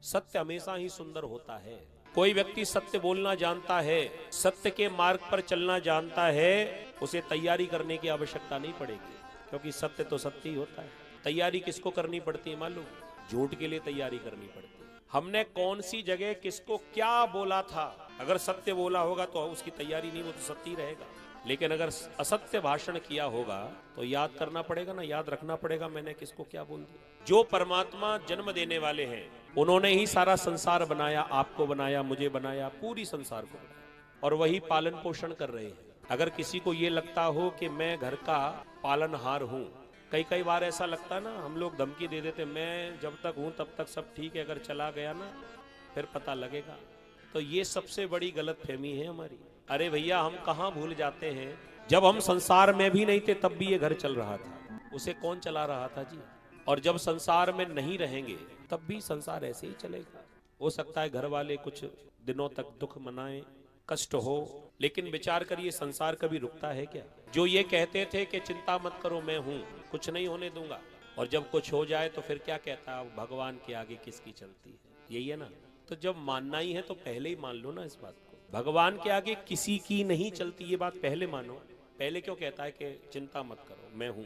सत्य हमेशा ही सुंदर होता है। कोई व्यक्ति सत्य बोलना जानता है, सत्य के मार्ग पर चलना जानता है, उसे तैयारी करने की आवश्यकता नहीं पड़ेगी, क्योंकि सत्य तो सत्य ही होता है। तैयारी किसको करनी पड़ती है मालूम? झूठ के लिए तैयारी करनी पड़ती है। हमने कौन सी जगह किसको क्या बोला था, अगर सत्य बोला होगा तो उसकी तैयारी नहीं, वो तो सत्य ही रहेगा। लेकिन अगर असत्य भाषण किया होगा तो याद करना पड़ेगा ना, याद रखना पड़ेगा मैंने किसको क्या बोल दिया। जो परमात्मा जन्म देने वाले हैं उन्होंने ही सारा संसार बनाया, आपको बनाया, मुझे बनाया, पूरी संसार को बनाया, और वही पालन पोषण कर रहे हैं। अगर किसी को ये लगता हो कि मैं घर का पालनहार हूं, कई बार ऐसा लगता है ना, हम लोग धमकी दे देते, मैं जब तक हूं तब तक सब ठीक है, अगर चला गया ना फिर पता लगेगा। तो ये सबसे बड़ी गलतफहमी है हमारी। अरे भैया, हम कहाँ भूल जाते हैं, जब हम संसार में भी नहीं थे तब भी ये घर चल रहा था, उसे कौन चला रहा था जी। और जब संसार में नहीं रहेंगे तब भी संसार ऐसे ही चलेगा। हो सकता है घर वाले कुछ दिनों तक दुख मनाएं, कष्ट हो, लेकिन विचार करिए संसार कभी रुकता है क्या? जो ये कहते थे कि चिंता मत करो, मैं हूं, कुछ नहीं होने दूंगा, और जब कुछ हो जाए तो फिर क्या कहता है, भगवान के आगे किसकी चलती है? यही है ना। तो जब मानना ही है तो पहले ही मान लो ना इस बात को, भगवान के आगे किसी की नहीं चलती, ये बात पहले मानो। पहले क्यों कहता है कि चिंता मत करो, मैं हूं।